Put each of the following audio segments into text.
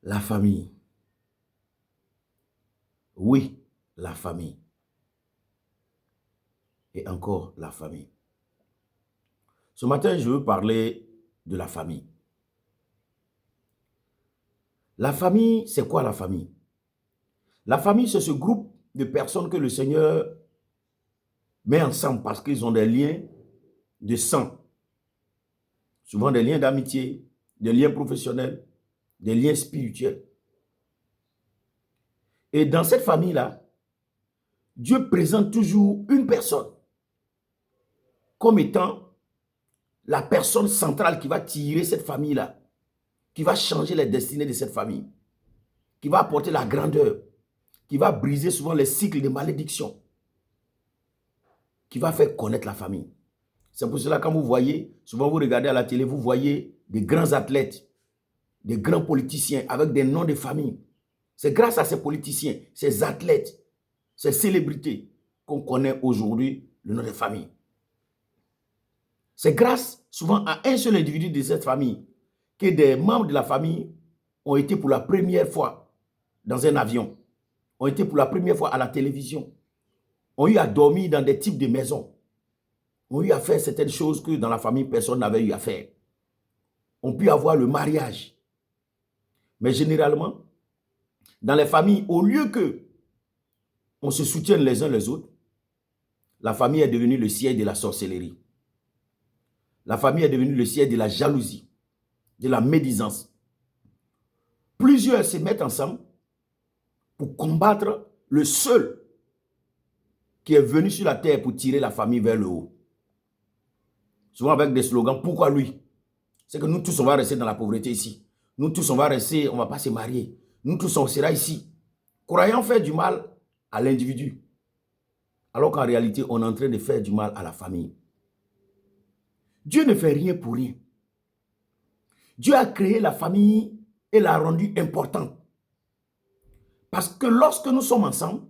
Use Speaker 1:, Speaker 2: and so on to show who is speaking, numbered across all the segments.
Speaker 1: La famille. Oui, la famille. Et encore la famille. Ce matin, je veux parler de la famille. La famille, c'est quoi la famille? La famille, c'est ce groupe de personnes que le Seigneur met ensemble parce qu'ils ont des liens de sang. Souvent des liens d'amitié, des liens professionnels, des liens spirituels. Et dans cette famille-là, Dieu présente toujours une personne comme étant la personne centrale qui va tirer cette famille-là, qui va changer les destinées de cette famille, qui va apporter la grandeur, qui va briser souvent les cycles de malédiction, qui va faire connaître la famille. C'est pour cela que quand vous voyez, souvent vous regardez à la télé, vous voyez des grands athlètes, des grands politiciens avec des noms de famille. C'est grâce à ces politiciens, ces athlètes, ces célébrités qu'on connaît aujourd'hui le nom de famille. C'est grâce souvent à un seul individu de cette famille que des membres de la famille ont été pour la première fois dans un avion, ont été pour la première fois à la télévision, ont eu à dormir dans des types de maisons, ont eu à faire certaines choses que dans la famille, personne n'avait eu à faire. On peut avoir le mariage. Mais généralement, dans les familles, au lieu que on se soutienne les uns les autres, la famille est devenue le siège de la sorcellerie. La famille est devenue le siège de la jalousie, de la médisance. Plusieurs se mettent ensemble pour combattre le seul qui est venu sur la terre pour tirer la famille vers le haut. Souvent avec des slogans, pourquoi lui? C'est que nous tous, on va rester dans la pauvreté ici. Nous tous, on va rester, on ne va pas se marier. Nous tous, on sera ici. Croyant faire du mal à l'individu. Alors qu'en réalité, on est en train de faire du mal à la famille. Dieu ne fait rien pour rien. Dieu a créé la famille et l'a rendue importante. Parce que lorsque nous sommes ensemble,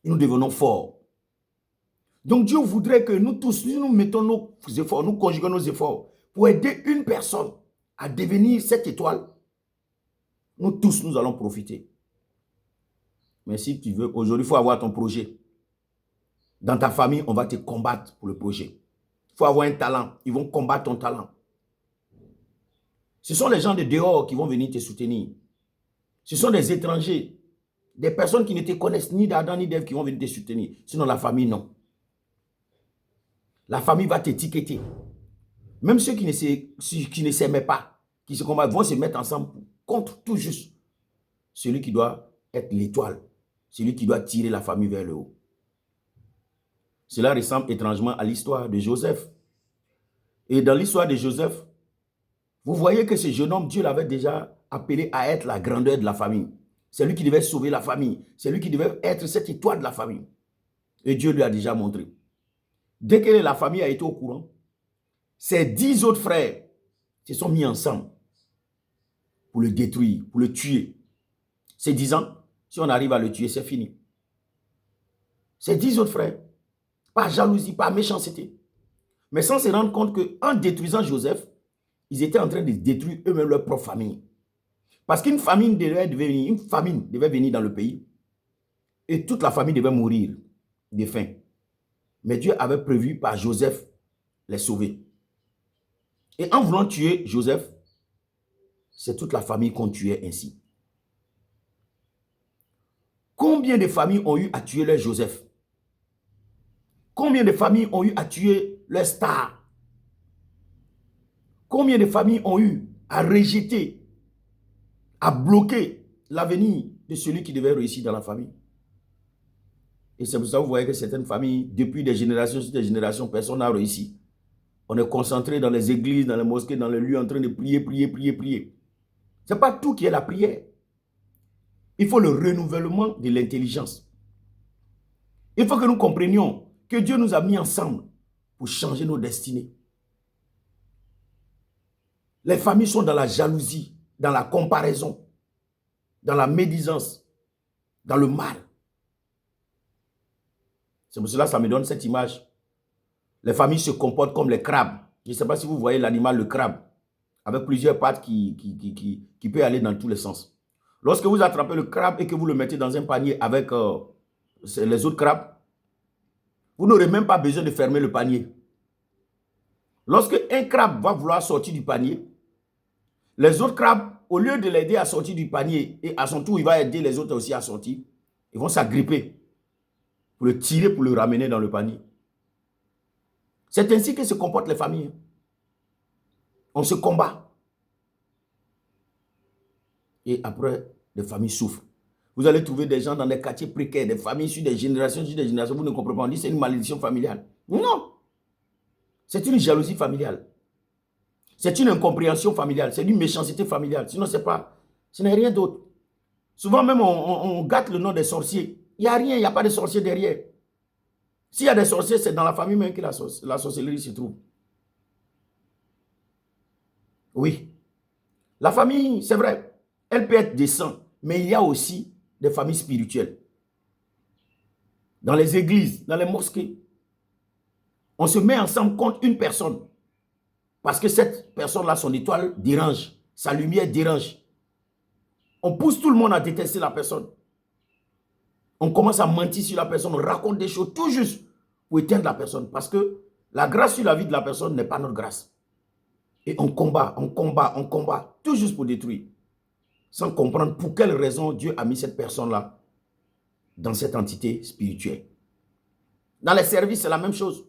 Speaker 1: nous devenons forts. Donc Dieu voudrait que nous tous, nous mettons nos efforts, nous conjuguons nos efforts pour aider une personne à devenir cette étoile. Nous tous, nous allons profiter. Mais si tu veux, aujourd'hui, il faut avoir ton projet. Dans ta famille, on va te combattre pour le projet. Il faut avoir un talent. Ils vont combattre ton talent. Ce sont les gens de dehors qui vont venir te soutenir. Ce sont des étrangers, des personnes qui ne te connaissent ni d'Adam ni d'Ève qui vont venir te soutenir. Sinon, la famille, non. La famille va t'étiqueter. Même ceux qui ne s'aimaient pas, qui se combattent, vont se mettre ensemble contre tout juste celui qui doit être l'étoile, celui qui doit tirer la famille vers le haut. Cela ressemble étrangement à l'histoire de Joseph. Et dans l'histoire de Joseph, vous voyez que ce jeune homme, Dieu l'avait déjà appelé à être la grandeur de la famille. C'est lui qui devait sauver la famille. C'est lui qui devait être cette étoile de la famille. Et Dieu lui a déjà montré. Dès que la famille a été au courant, ses 10 autres frères se sont mis ensemble pour le détruire, pour le tuer. Se disant, si on arrive à le tuer, c'est fini. Ses 10 autres frères, pas jalousie, pas méchanceté, mais sans se rendre compte qu'en détruisant Joseph, ils étaient en train de détruire eux-mêmes leur propre famille. Parce qu'une famine devait venir dans le pays et toute la famille devait mourir de faim. Mais Dieu avait prévu par Joseph les sauver. Et en voulant tuer Joseph, c'est toute la famille qu'on tuait ainsi. Combien de familles ont eu à tuer leur Joseph? Combien de familles ont eu à tuer leur star? Combien de familles ont eu à rejeter, à bloquer l'avenir de celui qui devait réussir dans la famille? Et c'est pour ça que vous voyez que certaines familles, depuis des générations sur des générations, personne n'a réussi. On est concentré dans les églises, dans les mosquées, dans les lieux en train de prier, prier, prier, prier. Ce n'est pas tout qui est la prière. Il faut le renouvellement de l'intelligence. Il faut que nous comprenions que Dieu nous a mis ensemble pour changer nos destinées. Les familles sont dans la jalousie, dans la comparaison, dans la médisance, dans le mal. C'est pour cela que ça me donne cette image. Les familles se comportent comme les crabes. Je ne sais pas si vous voyez l'animal, le crabe, avec plusieurs pattes qui peut aller dans tous les sens. Lorsque vous attrapez le crabe et que vous le mettez dans un panier avec les autres crabes, vous n'aurez même pas besoin de fermer le panier. Lorsque un crabe va vouloir sortir du panier, les autres crabes, au lieu de l'aider à sortir du panier, et à son tour, il va aider les autres aussi à sortir, ils vont s'agripper pour le tirer, pour le ramener dans le panier. C'est ainsi que se comportent les familles. On se combat. Et après, les familles souffrent. Vous allez trouver des gens dans des quartiers précaires, des familles sur des générations, vous ne comprenez pas. On dit que c'est une malédiction familiale. Non. C'est une jalousie familiale. C'est une incompréhension familiale. C'est une méchanceté familiale. Sinon, ce n'est rien d'autre. Souvent même, on gâte le nom des sorciers. Il n'y a rien, il n'y a pas de sorciers derrière. S'il y a des sorciers, c'est dans la famille même que la sorcellerie se trouve. Oui. La famille, c'est vrai, elle peut être des saints, mais il y a aussi des familles spirituelles. Dans les églises, dans les mosquées, on se met ensemble contre une personne parce que cette personne-là, son étoile dérange, sa lumière dérange. On pousse tout le monde à détester la personne. On commence à mentir sur la personne, on raconte des choses tout juste pour éteindre la personne parce que la grâce sur la vie de la personne n'est pas notre grâce. Et on combat, tout juste pour détruire, sans comprendre pour quelle raison Dieu a mis cette personne-là dans cette entité spirituelle. Dans les services, c'est la même chose.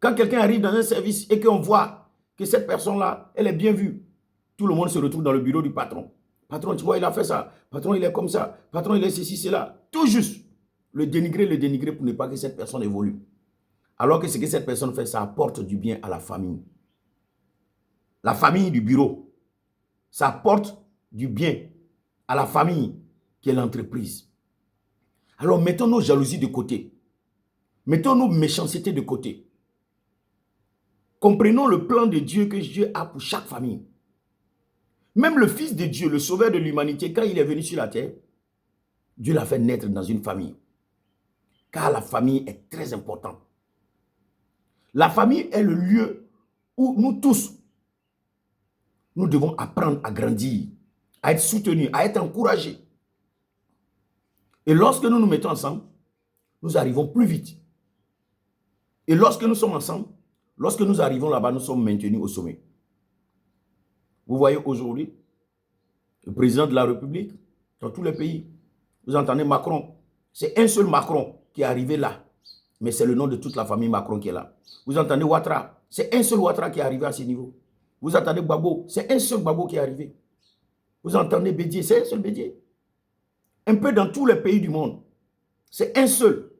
Speaker 1: Quand quelqu'un arrive dans un service et qu'on voit que cette personne-là, elle est bien vue, tout le monde se retrouve dans le bureau du patron. Patron, tu vois, il a fait ça. Patron, il est comme ça. Patron, il est ceci, cela. Tout juste le dénigrer pour ne pas que cette personne évolue. Alors que ce que cette personne fait, ça apporte du bien à la famille. La famille du bureau, ça apporte du bien à la famille qui est l'entreprise. Alors mettons nos jalousies de côté. Mettons nos méchancetés de côté. Comprenons le plan de Dieu que Dieu a pour chaque famille. Même le Fils de Dieu, le Sauveur de l'humanité, quand il est venu sur la terre, Dieu l'a fait naître dans une famille. Car la famille est très importante. La famille est le lieu où nous tous, nous devons apprendre à grandir, à être soutenus, à être encouragés. Et lorsque nous nous mettons ensemble, nous arrivons plus vite. Et lorsque nous sommes ensemble, lorsque nous arrivons là-bas, nous sommes maintenus au sommet. Vous voyez aujourd'hui, le président de la République, dans tous les pays, vous entendez Macron, c'est un seul Macron qui est arrivé là. Mais c'est le nom de toute la famille Macron qui est là. Vous entendez Ouattara, c'est un seul Ouattara qui est arrivé à ce niveau. Vous entendez Gbagbo, c'est un seul Gbagbo qui est arrivé. Vous entendez Bédié, c'est un seul Bédié. Un peu dans tous les pays du monde, c'est un seul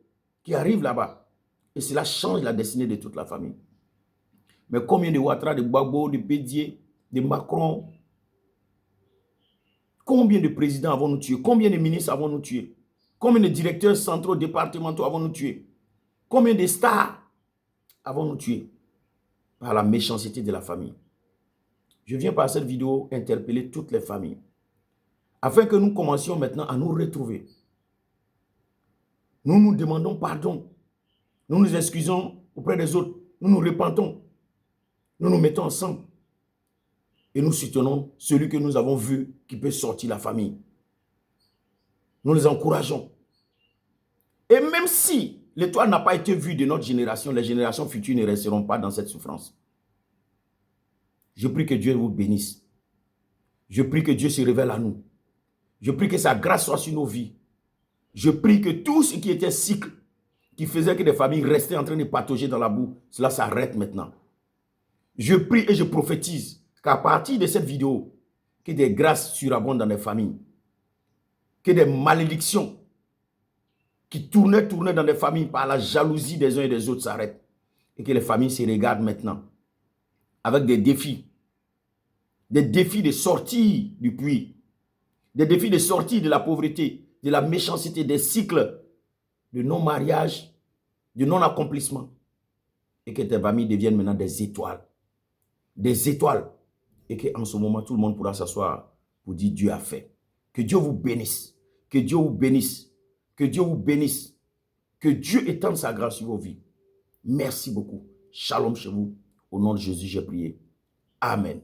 Speaker 1: qui arrive là-bas. Et cela change la destinée de toute la famille. Mais combien de Ouattara, de Gbagbo, de Bédié, de Macron, combien de présidents avons-nous tués? Combien de ministres avons-nous tués? Combien de directeurs centraux, départementaux avons-nous tués? Combien de stars avons-nous tués? Par la méchanceté de la famille. Je viens par cette vidéo interpeller toutes les familles, afin que nous commencions maintenant à nous retrouver. Nous nous demandons pardon. Nous nous excusons auprès des autres. Nous nous repentons. Nous nous mettons ensemble. Et nous soutenons celui que nous avons vu qui peut sortir la famille. Nous les encourageons. Et même si l'étoile n'a pas été vue de notre génération, les générations futures ne resteront pas dans cette souffrance. Je prie que Dieu vous bénisse. Je prie que Dieu se révèle à nous. Je prie que sa grâce soit sur nos vies. Je prie que tout ce qui était cycle, qui faisait que des familles restaient en train de patauger dans la boue, cela s'arrête maintenant. Je prie et je prophétise qu'à partir de cette vidéo, que des grâces surabondent dans les familles, que des malédictions qui tournaient dans les familles par la jalousie des uns et des autres s'arrêtent et que les familles se regardent maintenant avec des défis de sortie du puits, des défis de sortie de la pauvreté, de la méchanceté, des cycles de non-mariage, de non-accomplissement, et que tes familles deviennent maintenant des étoiles, et qu'en ce moment, tout le monde pourra s'asseoir pour dire Dieu a fait. Que Dieu vous bénisse, que Dieu vous bénisse, que Dieu vous bénisse, que Dieu étende sa grâce sur vos vies. Merci beaucoup. Shalom chez vous. Au nom de Jésus, j'ai prié. Amen.